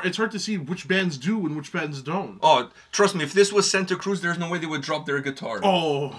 It's hard to see which bands do and which bands don't. Oh, trust me, if this was Santa Cruz, there's no way they would drop their guitar. Oh.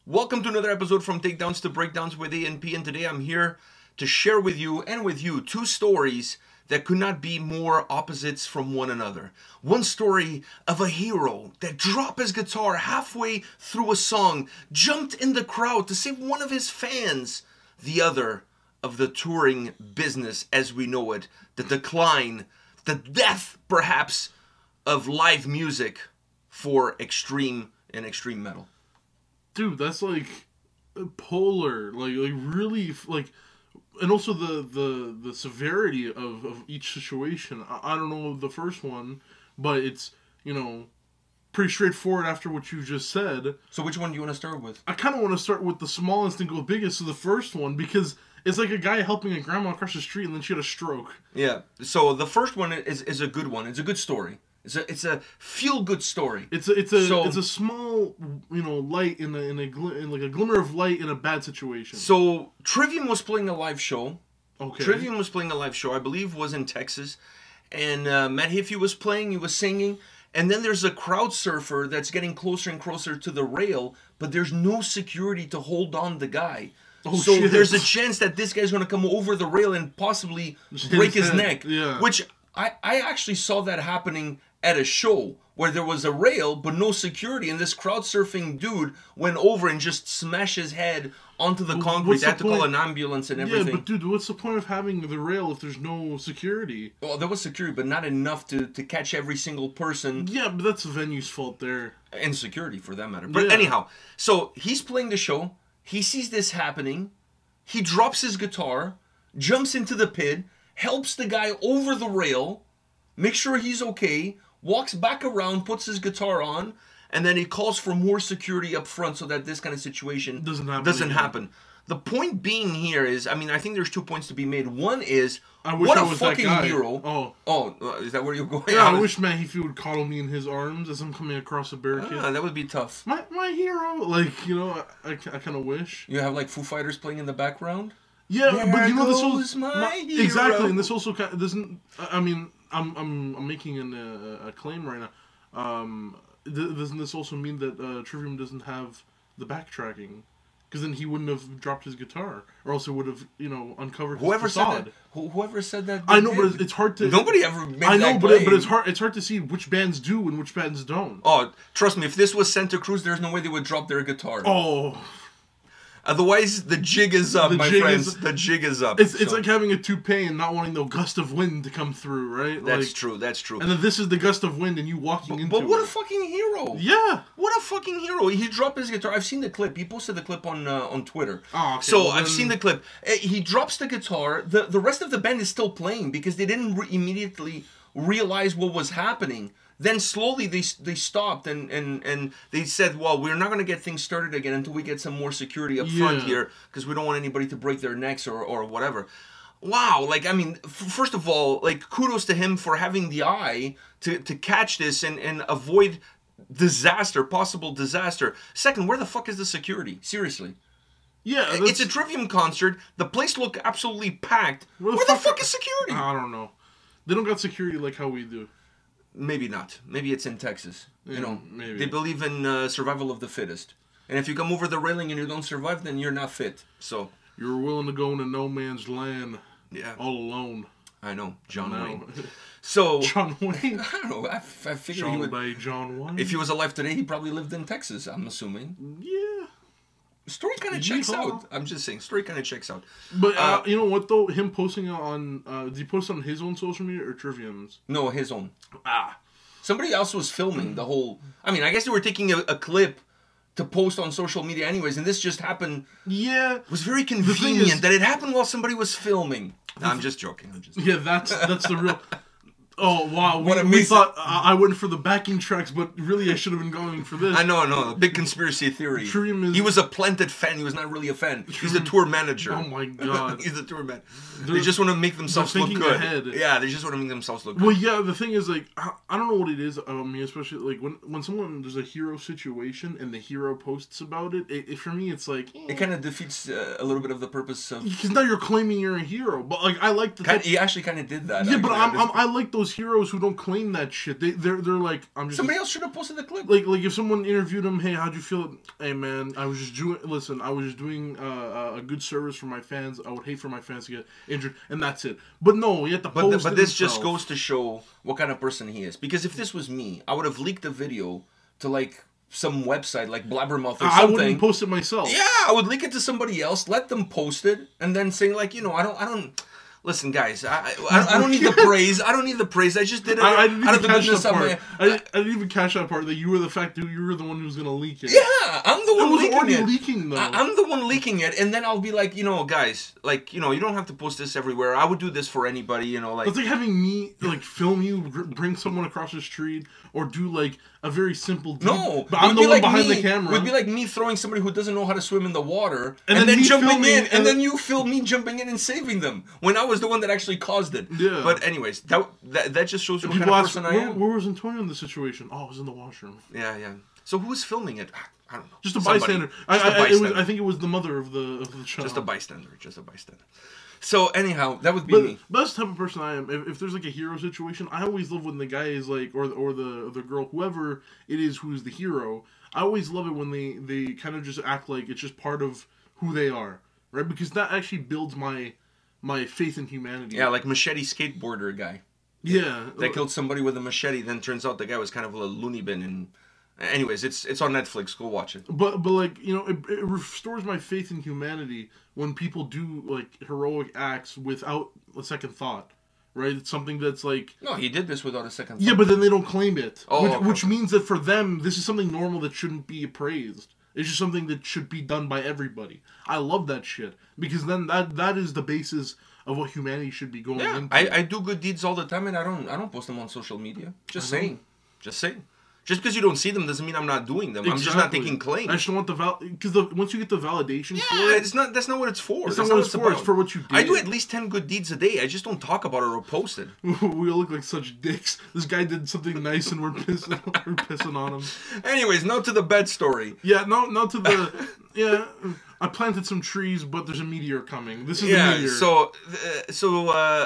Welcome to another episode from Takedowns to Breakdowns with A&P, and today I'm here to share with you and with you two stories that could not be more opposites from one another. One story of a hero that dropped his guitar halfway through a song, jumped in the crowd to save one of his fans. The other of the touring business as we know it, the decline, the death perhaps of live music for extreme and extreme metal. Dude, that's like polar, like really, like, and also the severity of each situation. I don't know the first one, but it's, you know, pretty straightforward after what you just said. So which one do you want to start with? I kind of want to start with the smallest and go biggest, so the first one, because it's like a guy helping a grandma across the street and then she had a stroke. Yeah, so the first one is a good one. It's a good story. It's a feel-good story. It's a small, you know, light in a glimmer of light in a bad situation. So Trivium was playing a live show. Okay. Trivium was playing a live show, I believe was in Texas, and Matt Heafy was playing. He was singing, and then there's a crowd surfer that's getting closer and closer to the rail, but there's no security to hold on the guy. Oh, so shit. there's a chance that this guy's going to come over the rail and possibly break his neck. Yeah. Which I actually saw that happening at a show where there was a rail but no security, and this crowd surfing dude went over and just smashed his head onto the concrete. They had to call an ambulance and everything. Yeah, but dude, what's the point of having the rail if there's no security? Well, there was security, but not enough to catch every single person. Yeah, but that's the venue's fault there. And security, for that matter. But yeah. Anyhow, so he's playing the show. He sees this happening. He drops his guitar, jumps into the pit, helps the guy over the rail, makes sure he's okay, walks back around, puts his guitar on, and then he calls for more security up front so that this kind of situation doesn't happen. The point being here is, I mean, I think there's 2 points to be made. One is, what a fucking hero. Oh, is that where you're going? Yeah, I wish Matt Heafy would coddle me in his arms as I'm coming across a barricade. That would be tough. My hero. Like, you know, I kind of wish. You have, like, Foo Fighters playing in the background? Yeah, there but you know, this goes my hero. Exactly, and this also kind of doesn't, I mean, I'm making a claim right now. Doesn't this also mean that Trivium doesn't have the backtracking? Because then he wouldn't have dropped his guitar, or else it would have, you know, uncovered his facade. Whoever said that. I know, but it's hard to. Nobody ever made I know, that but claim. it's hard to see which bands do and which bands don't. Oh, trust me, if this was Santa Cruz, there's no way they would drop their guitar. Oh. Otherwise, the jig is up, my friends. The jig is up. It's like having a toupee and not wanting the gust of wind to come through, right? That's true. That's true. And then this is the gust of wind, and you walking into it. But what a fucking hero! Yeah, what a fucking hero! He dropped his guitar. I've seen the clip. He posted the clip on Twitter. Oh, okay. So well, I've seen the clip. He drops the guitar. The rest of the band is still playing because they didn't immediately realize what was happening. Then slowly they stopped and they said, well, we're not going to get things started again until we get some more security up front here because we don't want anybody to break their necks or whatever. Wow, like, I mean, first of all, like, kudos to him for having the eye to catch this and avoid disaster, possible disaster. Second, where the fuck is the security? Seriously. Yeah, it's a Trivium concert. The place looked absolutely packed. Where the fuck is security? I don't know. They don't got security like how we do. Maybe not. Maybe it's in Texas. Yeah, you know, maybe. They believe in survival of the fittest. And if you come over the railing and you don't survive, then you're not fit. So you're willing to go into no man's land. Yeah. All alone. I know, John Wayne. So John Wayne. I don't know. I figured he would. John Wayne. If he was alive today, he probably lived in Texas. I'm assuming. Yeah. Story kind of checks out. I'm just saying, story kind of checks out. But you know what though? Him posting on, did he post on his own social media or Trivium's? No, his own. Somebody else was filming the whole. I mean, I guess they were taking a clip to post on social media, anyways, and this just happened. Yeah, it was very convenient that it happened while somebody was filming. No, I'm just joking. Yeah, that's the real. Oh wow! What We thought I went for the backing tracks, but really I should have been going for this. I know, big conspiracy theory. He was a planted fan. He was not really a fan. He's the tour manager. Oh my god! He's the tour man. They just want to make themselves look good. Ahead. Yeah, they just want to make themselves look good. Well, yeah. The thing is, like, I don't know what it is. I mean, especially like when there's a hero situation and the hero posts about it. For me, it's like it kind of defeats a little bit of the purpose of. Because now you're claiming you're a hero, but like I like the. He actually kind of did that. Yeah, but I like those heroes who don't claim that shit. They're like I'm just. Somebody else should have posted the clip. Like if someone interviewed him, hey, how'd you feel? Hey man, I was just doing a good service for my fans. I would hate for my fans to get injured, and that's it. But no, you have to post. But this just goes to show what kind of person he is. Because if this was me, I would have leaked the video to like some website like Blabbermouth or something. I wouldn't post it myself. Yeah, I would leak it to somebody else, let them post it, and then say like, I don't. Listen, guys, I don't need the praise. I don't need the praise. I just did it I didn't out of the catch goodness that of part. my... I didn't even catch that part, that you were the one who was going to leak it. Yeah, I'm the one leaking it. It was already leaking, though. I'm the one leaking it, and then I'll be like, guys, like, you don't have to post this everywhere. I would do this for anybody, like... It's like having me, like, film you, bring someone across the street, or do, like, a very simple deed. No, but I'm the one behind the camera. It would be like me throwing somebody who doesn't know how to swim in the water, and then jumping in, and then you film me jumping in and saving them, when I was the one that actually caused it. Yeah. But anyways, that just shows you what kind of person I am. Where was Antonio in the situation? Oh, I was in the washroom. Yeah. So who was filming it? I don't know. Just a bystander. I think it was the mother of the child. Just a bystander. So anyhow, that would be me. But that's the type of person I am. If there's like a hero situation, I always love when the guy is like, or the girl, whoever it is who's the hero. I always love it when they kind of just act like it's just part of who they are, right? Because that actually builds my faith in humanity. Yeah, like machete skateboarder guy. Yeah. That killed somebody with a machete. Then turns out the guy was kind of a loony bin. And anyways, it's on Netflix. Go watch it. But like it restores my faith in humanity when people do like heroic acts without a second thought. Right? It's something that's like... No, he did this without a second thought. Yeah, but then they don't claim it. Oh, which means that for them, this is something normal that shouldn't be appraised. It's just something that should be done by everybody. I love that shit. Because then that is the basis of what humanity should be going into. I do good deeds all the time, and I don't post them on social media. Just saying. Just because you don't see them doesn't mean I'm not doing them. Exactly. I'm just not taking claim. I just don't want the because once you get the validation for it, that's not what it's for. That's not what it's for. It's for what you did. I do at least 10 good deeds a day. I just don't talk about it or post it. We all look like such dicks. This guy did something nice and we're pissing on him. Anyways, now to the bed story. Yeah, no to the I planted some trees, but there's a meteor coming. This is the meteor. So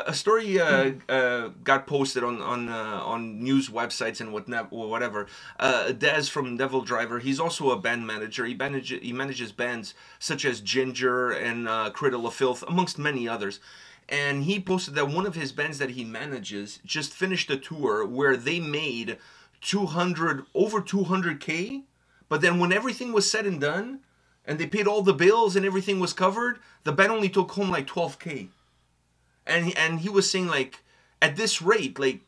a story got posted on news websites and whatever. Dez from Devil Driver, he's also a band manager. He manages bands such as Ginger and Cradle of Filth, amongst many others. And he posted that one of his bands that he manages just finished a tour where they made over 200K, but then when everything was said and done, and they paid all the bills and everything was covered, the band only took home like 12K. And he was saying like, at this rate, like,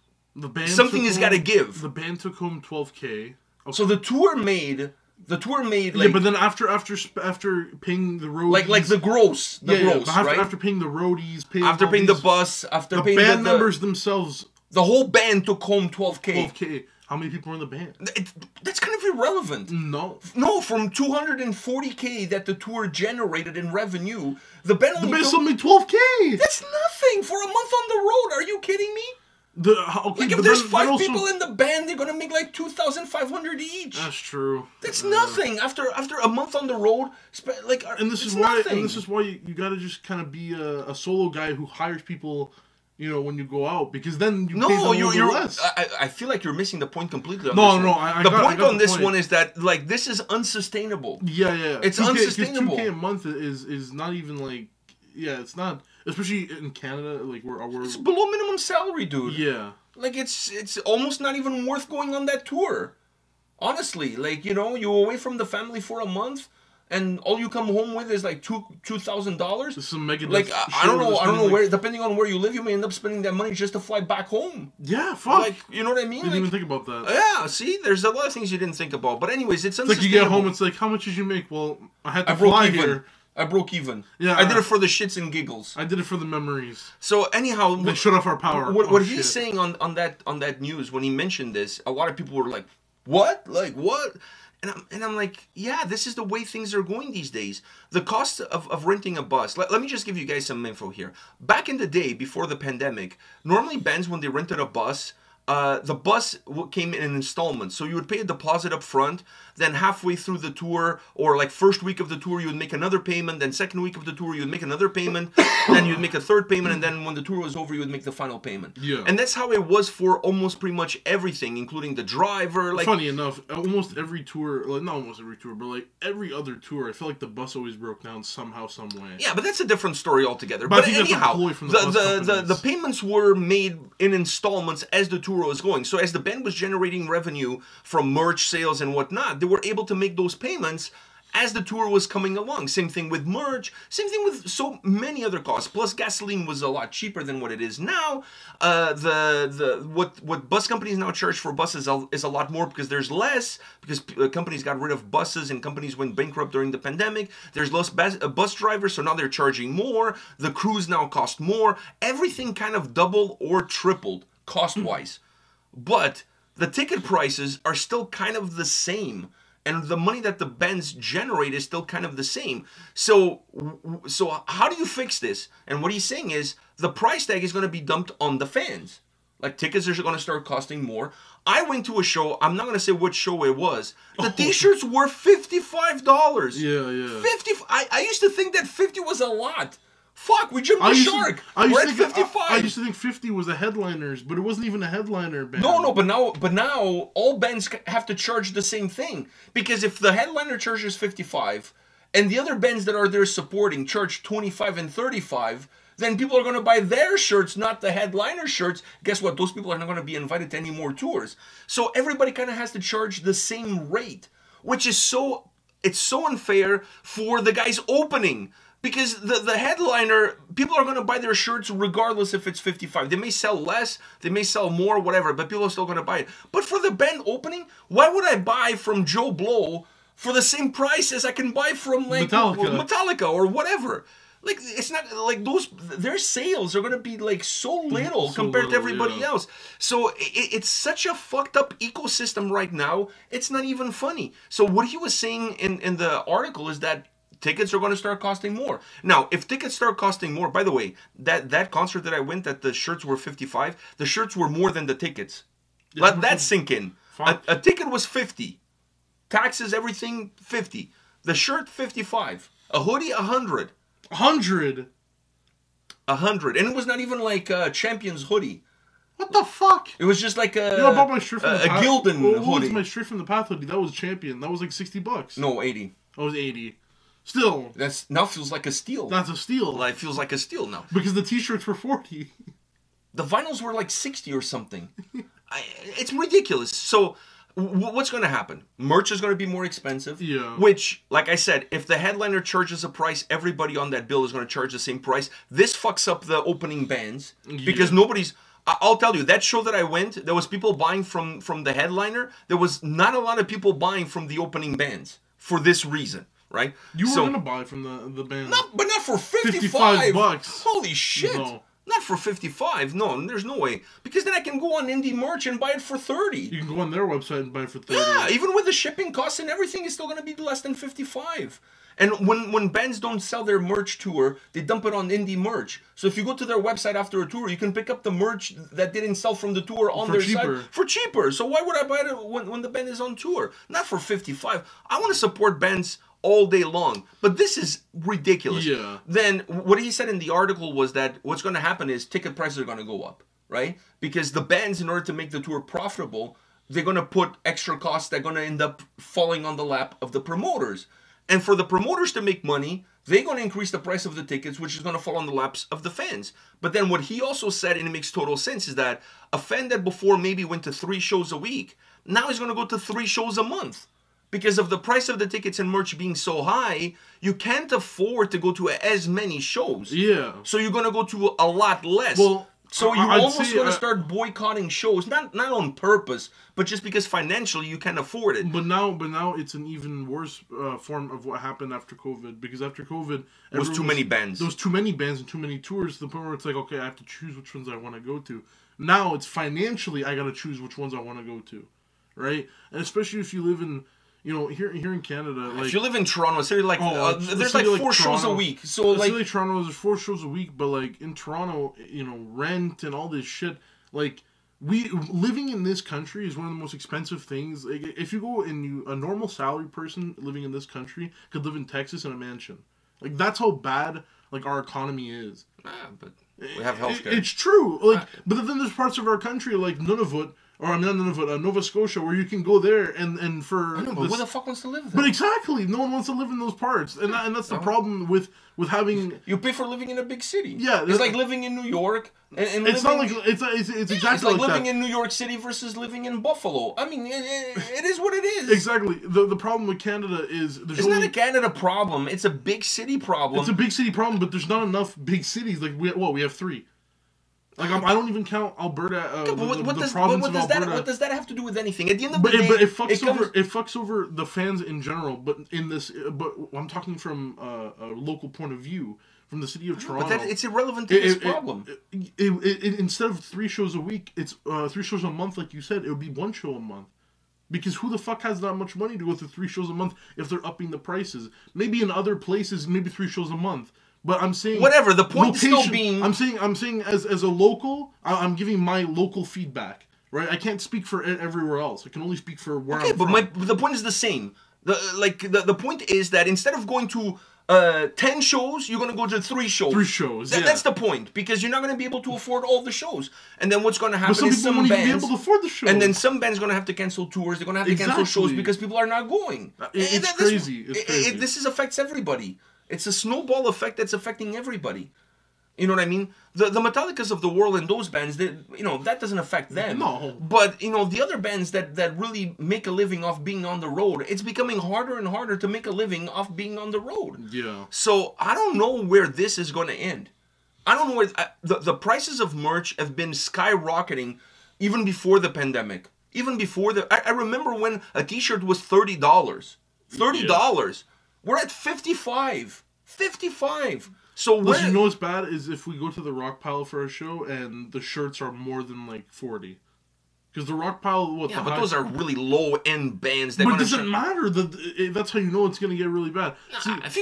something has got to give. The band took home 12K. Okay. So the tour made like, yeah, but then after paying the roadies, like the gross, right? After paying the roadies, after paying the bus, after paying the band members themselves, the whole band took home 12K. 12K. How many people were in the band? That's kind of irrelevant. No, from 240K that the tour generated in revenue, the band still made 12K. That's nothing for a month on the road. Are you kidding me? Like if there's 5 people in the band, they're gonna make like 2,500 each. That's true. That's nothing after a month on the road. And this is why you gotta just kind of be a solo guy who hires people. When you go out, because then you pay them you're less. I feel like you're missing the point completely. The point on this one is that like this is unsustainable. Yeah. It's unsustainable. 2K a month is not even like it's not, especially in Canada, like we're it's below minimum salary, dude. Yeah, like it's almost not even worth going on that tour. Honestly, like you're away from the family for a month. And all you come home with is like $2,000. Some mega. Like I don't know where. Depending on where you live, you may end up spending that money just to fly back home. Yeah, fuck. Like you know what I mean? I didn't even think about that. Yeah, see, there's a lot of things you didn't think about. But anyways, it's unsustainable. Like you get home, it's like, how much did you make? Well, I had to fly here. I broke even. Yeah. I did it for the shits and giggles. I did it for the memories. So anyhow, they shut off our power. What he's saying on that news when he mentioned this, a lot of people were like, "What? Like what?" And I'm like, yeah, this is the way things are going these days. The cost of renting a bus. Let me just give you guys some info here. Back in the day, before the pandemic, normally bands, when they rented a bus, the bus came in installments. So you would pay a deposit up front, then halfway through the tour, or like first week of the tour, you would make another payment, then second week of the tour, you would make another payment, then you'd make a third payment, and then when the tour was over, you would make the final payment. Yeah. And that's how it was for almost pretty much everything, including the driver. Like, funny enough, almost every tour, like not almost every tour, but like every other tour, I feel like the bus always broke down somehow, some way. Yeah, but that's a different story altogether. But anyhow, the payments were made in installments as the tour was going. So as the band was generating revenue from merch sales and whatnot, they were able to make those payments as the tour was coming along. Same thing with merch, same thing with so many other costs. Plus gasoline was a lot cheaper than what it is now. What bus companies now charge for buses is a lot more because there's less, because companies got rid of buses and companies went bankrupt during the pandemic. There's less bus drivers, so now they're charging more. The crews now cost more. Everything kind of doubled or tripled cost-wise. But the ticket prices are still kind of the same. And the money that the bands generate is still kind of the same. So how do you fix this? And what he's saying is the price tag is going to be dumped on the fans. Like tickets are going to start costing more. I went to a show. I'm not going to say which show it was. The T-shirts were $55. Yeah. I used to think that 50 was a lot. Fuck, we jumped the shark. We're at 55. I used to think 50 was the headliners, but it wasn't even a headliner band. No, but now all bands have to charge the same thing. Because if the headliner charges 55 and the other bands that are there supporting charge 25 and 35, then people are going to buy their shirts, not the headliner shirts. Guess what? Those people are not going to be invited to any more tours. So everybody kind of has to charge the same rate, which is so unfair for the guys opening. Because the headliner, people are going to buy their shirts regardless if it's 55. They may sell less, they may sell more, whatever, but people are still going to buy it. But for the band opening, why would I buy from Joe Blow for the same price as I can buy from like Metallica or whatever? Like, it's not like their sales are going to be like so little compared to everybody else. So it's such a fucked up ecosystem right now. It's not even funny. So what he was saying in the article is that tickets are going to start costing more. Now, if tickets start costing more, by the way, that concert that I went that the shirts were 55, the shirts were more than the tickets. Let that sink in. A ticket was 50. Taxes, everything, 50. The shirt, 55. A hoodie, 100. 100? 100. And it was not even like a Champions hoodie. What the fuck? It was just like a, I bought my shirt from a Gildan hoodie. What was my Straight from the Path hoodie? That was Champion. That was like $60. No, 80. That was 80. Still. That's now feels like a steal. That's a steal. Like, feels like a steal now. Because the t-shirts were 40. The vinyls were like 60 or something. It's ridiculous. So what's going to happen? Merch is going to be more expensive. Yeah. Which, like I said, if the headliner charges a price, everybody on that bill is going to charge the same price. This fucks up the opening bands. Because nobody's... I'll tell you, that show that I went, there was people buying from the headliner. There was not a lot of people buying from the opening bands for this reason. Right? You were going to buy from the band. But not for 55 bucks. Holy shit. No. Not for 55. No, there's no way. Because then I can go on Indie Merch and buy it for 30. You can go on their website and buy it for 30. Yeah, even with the shipping costs and everything, it's still going to be less than 55. And when bands don't sell their merch tour, they dump it on Indie Merch. So if you go to their website after a tour, you can pick up the merch that didn't sell from the tour on their site for cheaper. So why would I buy it when the band is on tour? Not for 55. I want to support bands all day long. But this is ridiculous. Yeah. Then what he said in the article was that what's going to happen is ticket prices are going to go up, right? Because the bands, in order to make the tour profitable, they're going to put extra costs that are going to end up falling on the lap of the promoters. And for the promoters to make money, they're going to increase the price of the tickets, which is going to fall on the laps of the fans. But then what he also said, and it makes total sense, is that a fan that before maybe went to 3 shows a week, now he's going to go to 3 shows a month. Because of the price of the tickets and merch being so high, you can't afford to go to as many shows. Yeah. So you're going to go to a lot less. Well, So you're I'd almost say, going to start boycotting shows, not on purpose, but just because financially you can't afford it. But now it's an even worse form of what happened after COVID. Because after COVID, There was too many bands. There was too many bands and too many tours. To the point where it's like, okay, I have to choose which ones I want to go to. Now it's financially, I got to choose which ones I want to go to, right? And especially if you live in, here in Canada, like if you live in Toronto, a city like there's like city 4 shows a Toronto, week. So like city Toronto, there's 4 shows a week, but like in Toronto, rent and all this shit, like living in this country is one of the most expensive things. Like, if you go and a normal salary person living in this country could live in Texas in a mansion. Like that's how bad like our economy is. But we have healthcare. It's true. Like, but then there's parts of our country like Nunavut. Or I'm not Nunavut, Nova Scotia, where you can go there and for. I know, but who the fuck wants to live there? But exactly, no one wants to live in those parts, and that's the problem with having. You pay for living in a big city. Yeah, it's like living in New York, and it's living, not like it's exactly it's like living that. in New York City versus living in Buffalo. I mean, it is what it is. Exactly. The problem with Canada is it's not a Canada problem. It's a big city problem. It's a big city problem, but there's not enough big cities. Like we have 3. Like I don't even count Alberta. What does that have to do with anything? At the end of the day, but it fucks over the fans in general. But I'm talking from a local point of view, from the city of Toronto. But it's irrelevant to this problem. Instead of 3 shows a week, it's 3 shows a month. Like you said, it would be 1 show a month. Because who the fuck has that much money to go through 3 shows a month if they're upping the prices? Maybe in other places, maybe 3 shows a month. But I'm saying whatever. The point is still being. I'm saying as a local, I'm giving my local feedback, right? I can't speak for everywhere else. I can only speak for where I'm from. But the point is the same. The point is that instead of going to 10 shows, you're going to go to 3 shows. 3 shows. That's the point, because you're not going to be able to afford all the shows. And then what's going to happen is some won't bands even be able to afford the shows. And then some bands are going to have to cancel tours. They're going to have to cancel shows because people are not going. It's crazy. It's crazy. This affects everybody. It's a snowball effect that's affecting everybody. You know what I mean? The Metallicas of the world and those bands, that doesn't affect them. No. But, the other bands that really make a living off being on the road, it's becoming harder and harder to make a living off being on the road. Yeah. So, I don't know where this is going to end. I don't know where... The prices of merch have been skyrocketing even before the pandemic. Even before I remember when a t-shirt was $30. $30. Yeah. We're at 55. 55. So listen, you know what's bad is if we go to the Rock Pile for a show and the shirts are more than like 40. Because the Rock Pile, but those are really low end bands. But it doesn't matter. That's how you know it's gonna get really bad. See, if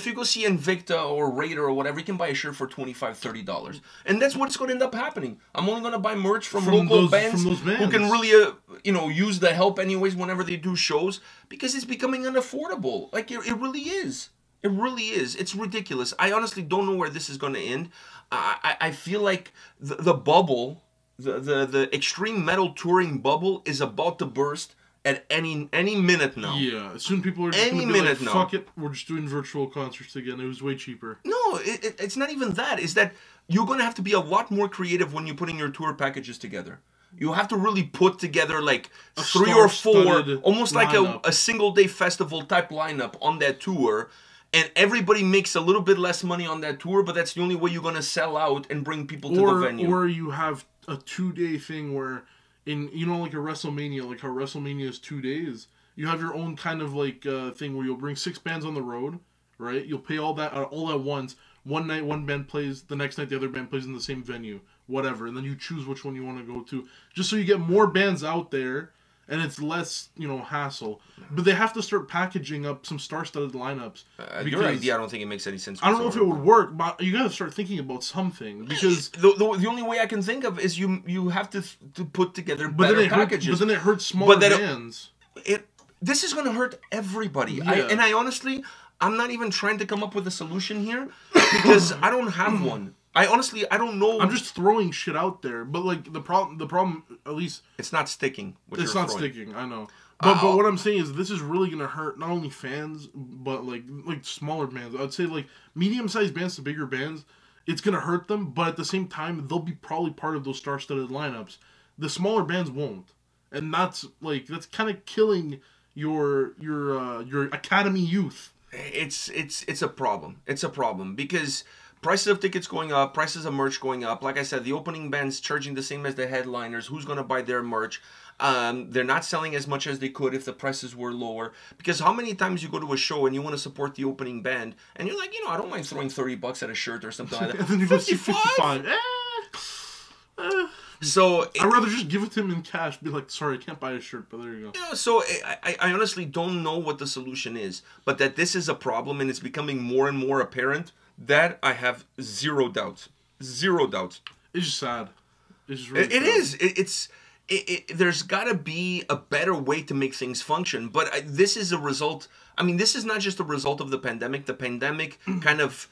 you go see Invicta or Raider or whatever, you can buy a shirt for $25, $30, and that's what's going to end up happening. I'm only going to buy merch from local bands who can really, use the help anyways whenever they do shows, because it's becoming unaffordable. Like it really is. It really is. It's ridiculous. I honestly don't know where this is going to end. I feel like the bubble. The extreme metal touring bubble is about to burst at any minute now. Yeah, soon people are just going to be like, fuck it, we're just doing virtual concerts again. It was way cheaper. No, it's not even that. It's that you're going to have to be a lot more creative when you're putting your tour packages together. You have to really put together like 3 or 4, almost like a single-day festival type lineup on that tour. And everybody makes a little bit less money on that tour, but that's the only way you're going to sell out and bring people to the venue. Or you have a 2-day thing where, like a WrestleMania, like how WrestleMania is 2 days, you have your own kind of like thing where you'll bring 6 bands on the road, right? You'll pay all that all at once. One night, one band plays, the next night the other band plays in the same venue, whatever. And then you choose which one you want to go to, just so you get more bands out there. And it's less, hassle. But they have to start packaging up some star-studded lineups. Your idea, I don't think it makes any sense. I don't know if it would work, but you got to start thinking about something, because the only way I can think of is you have to put together better packages. But then it hurts smaller bands. This is going to hurt everybody. Yeah. I honestly, I'm not even trying to come up with a solution here, because I don't have one. I don't know. I'm just throwing shit out there, but like the problem, at least it's not sticking. It's not sticking. I know, but what I'm saying is this is really gonna hurt not only fans, but like smaller bands. I'd say like medium-sized bands to bigger bands, it's gonna hurt them. But at the same time, they'll be probably part of those star-studded lineups. The smaller bands won't, and that's kind of killing your academy youth. It's a problem. It's a problem because Prices of tickets going up, prices of merch going up. Like I said, the opening bands charging the same as the headliners. Who's going to buy their merch? They're not selling as much as they could if the prices were lower. Because how many times you go to a show and you want to support the opening band and you're like, you know, I don't mind throwing $30 at a shirt or something like that. And then you go see 55. So I'd rather just give it to him in cash. Be like, sorry, I can't buy a shirt, but there you go. Yeah, so I honestly don't know what the solution is, but that this is a problem and it's becoming more and more apparent. That I have zero doubts. Zero doubts. It's just sad. It's just really sad. It is. There's got to be a better way to make things function. But this is a result. I mean, this is not just a result of the pandemic. The pandemic kind of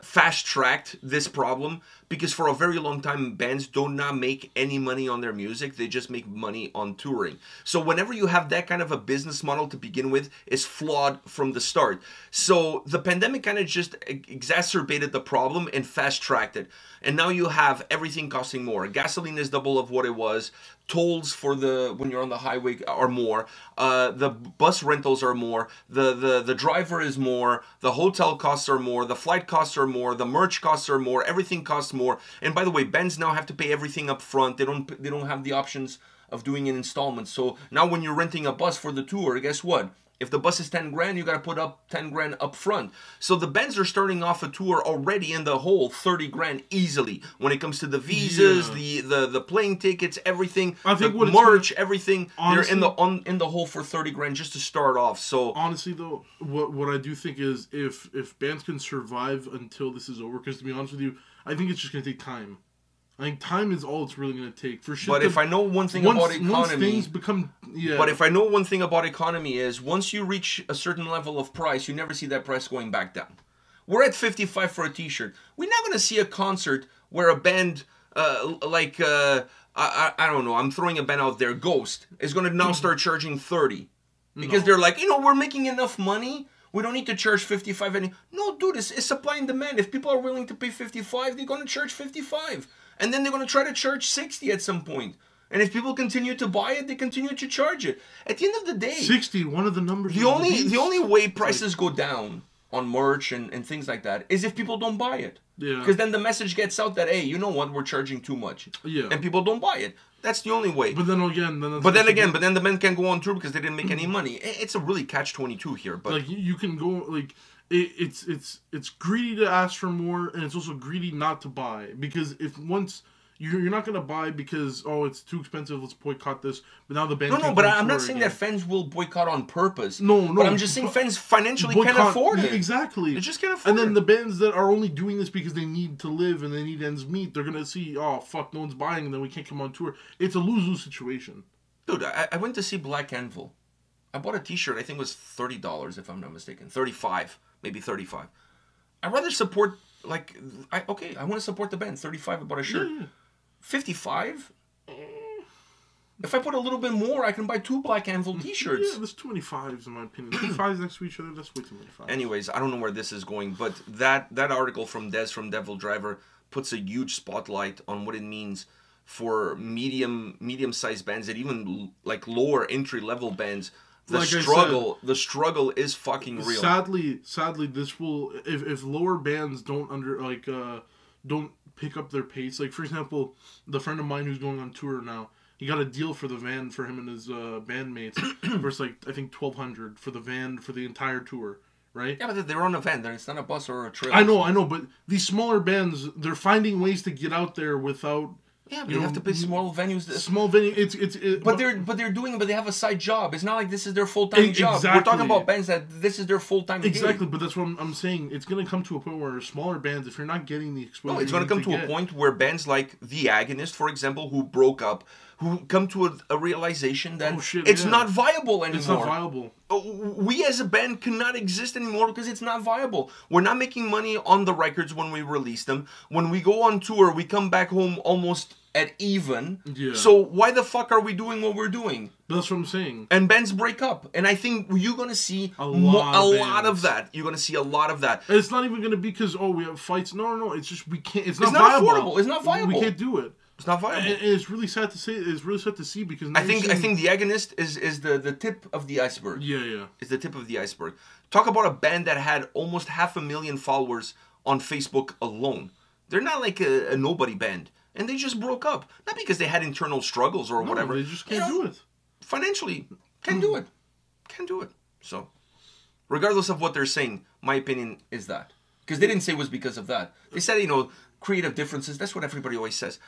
fast-tracked this problem because for a very long time, bands do not make any money on their music. They just make money on touring. So whenever you have that kind of a business model to begin with, it's flawed from the start. So the pandemic kind of just exacerbated the problem and fast-tracked it. And now you have everything costing more. Gasoline is double of what it was. Tolls for when you're on the highway are more. The bus rentals are more. The driver is more. The hotel costs are more. The flight costs are more. The merch costs are more. Everything costs more. And by the way, bands now have to pay everything up front. They don't have the options of doing it in installments. So now when you're renting a bus for the tour, guess what? If the bus is 10 grand, you got to put up 10 grand up front. So the bands are starting off a tour already in the hole 30 grand easily when it comes to the visas, the plane tickets, everything, I think the merch, everything. Honestly, they're in the hole for 30 grand just to start off. So honestly though, what I do think is if bands can survive until this is over, because to be honest with you, I think it's just going to take time. I think time is all it's really going to take for shit. But if I know one thing about economy, once things become, But if I know one thing about economy is once you reach a certain level of price, you never see that price going back down. We're at 55 for a T-shirt. We're not going to see a concert where a band I don't know. I'm throwing a band out there. Ghost is going to now start charging 30 because they're like, you know, we're making enough money. We don't need to charge 55 any. No, dude, it's supply and demand. If people are willing to pay 55, they're going to charge 55. And then they're going to try to charge 60 at some point. And if people continue to buy it, they continue to charge it. At the end of the day, 60, one of the numbers. The only way prices go down on merch and things like that is if people don't buy it. Yeah. Because then the message gets out that, hey, you know what, we're charging too much. Yeah. And people don't buy it. That's the only way. But then again, then the men can't go on tour because they didn't make any money. It's a really catch-22 here. But like you can go like it's greedy to ask for more, and it's also greedy not to buy, because if once you're not gonna buy because it's too expensive, let's boycott this. But now the band but I'm not saying that fans will boycott on purpose. No. But I'm just saying fans financially can't afford it. Exactly. They just can't afford it. And then the bands that are only doing this because they need to live and they need ends meet, they're gonna see, oh fuck, no one's buying, and then we can't come on tour. It's a lose-lose situation. Dude, I went to see Black Anvil. I bought a T-shirt. I think it was $30 if I'm not mistaken. 35, maybe 35. I'd rather support I want to support the band. 35, I bought a shirt. Yeah. 55. If I put a little bit more, I can buy 2 Black Anvil T-shirts. Yeah, there's too many 5s in my opinion. 2 5s next to each other, that's way too many 5s. Anyways, I don't know where this is going, but that article from Des from Devil Driver puts a huge spotlight on what it means for medium-sized bands and even like lower entry-level bands. The struggle is fucking real. Sadly, this will if lower bands don't don't pick up their pace. Like for example, the friend of mine who's going on tour now, he got a deal for the van for him and his bandmates for I think $1,200 for the van for the entire tour. Right? Yeah, but they're on a van. It's not a bus or a trailer. I know, but these smaller bands, they're finding ways to get out there without. Yeah, but they have to pay small venues. Small venue, but they're doing it. But they have a side job. It's not like this is their full-time job. Exactly. We're talking about bands that this is their full-time gig. Exactly, but that's what I'm saying. It's going to come to a point where smaller bands, if you're not getting the exposure, it's going to come to a point where bands like The Agonist, for example, who broke up, who come to a realization that it's not viable anymore. It's not viable. We as a band cannot exist anymore because it's not viable. We're not making money on the records when we release them. When we go on tour, we come back home almost at even. Yeah. So why the fuck are we doing what we're doing? That's what I'm saying. And bands break up. And I think you're going to see a lot of that. You're going to see a lot of that. And it's not even going to be because, we have fights. No. It's just we can't. It's not viable. Affordable. It's not viable. We can't do it. It's not viable. And it's really sad to say. It's really sad to see because I think The Agonist is the tip of the iceberg. Yeah. It's the tip of the iceberg. Talk about a band that had almost 500,000 followers on Facebook alone. They're not like a nobody band. And they just broke up. Not because they had internal struggles or whatever. They just can't do it. Financially, can't do it. Can't do it. So, regardless of what they're saying, my opinion is that. Because they didn't say it was because of that. They said, you know, creative differences. That's what everybody always says.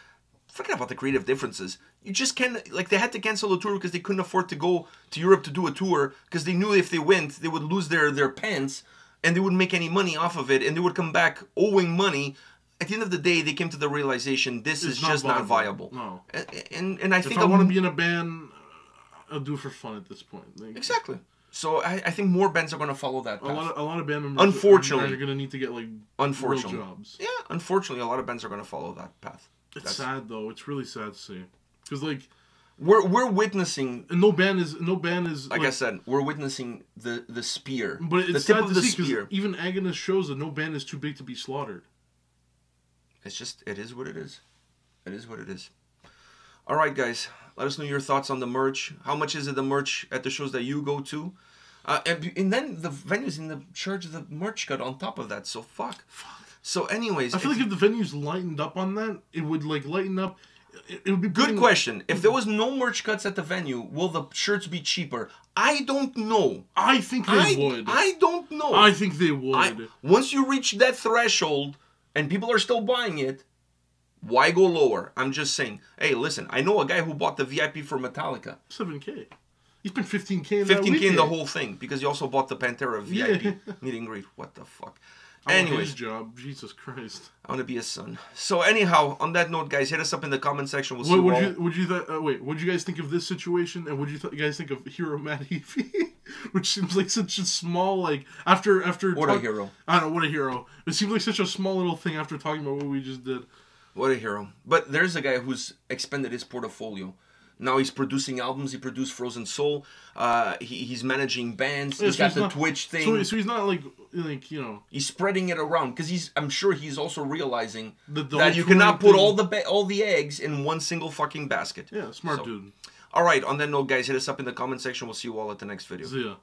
Forget about the creative differences. You just can't, like, they had to cancel the tour because they couldn't afford to go to Europe to do a tour because they knew if they went, they would lose their pants and they wouldn't make any money off of it and they would come back owing money. At the end of the day, they came to the realization this is just not viable. No. And I think if I want to be in a band, I'll do it for fun at this point. Like, exactly. So I think more bands are going to follow that path. A lot of band members unfortunately, are going to need to get like real jobs. Yeah, unfortunately, a lot of bands are going to follow that path. It's sad though. It's really sad to see because like we're witnessing. And no band is like I said, we're witnessing the spear. But it's the sad tip of to the see spear. Even Agonists shows that no band is too big to be slaughtered. It's just, it is what it is. It is what it is. All right, guys. Let us know your thoughts on the merch. How much is it the merch at the shows that you go to? And then the venues in the charge of the merch cut on top of that. So fuck. So anyways. I feel like if the venues lightened up on that, it would like lighten up. It would be good question. If there was no merch cuts at the venue, will the shirts be cheaper? I don't know. I think they would. I don't know. I think they would. Once you reach that threshold and people are still buying it, why go lower? I'm just saying. Hey, listen, I know a guy who bought the VIP for Metallica. $7K. He spent $15K in 15K in the whole thing because he also bought the Pantera VIP meet and greet. What the fuck? Anyways, his job. Jesus Christ. I want to be his son. So anyhow, on that note, guys, hit us up in the comment section. We'll see What'd you guys think of this situation? And what did you guys think of Hero Matt Heafy? Which seems like such a small, like, after what a hero. I don't know, what a hero. It seems like such a small little thing after talking about what we just did. What a hero. But there's a guy who's expanded his portfolio. Now he's producing albums. He produced Frozen Soul. He's managing bands. He's got the Twitch thing. So he's not like you know. He's spreading it around because I'm sure he's also realizing that you cannot put all the eggs in one single fucking basket. Yeah, smart dude. All right. On that note, guys, hit us up in the comment section. We'll see you all at the next video. See ya.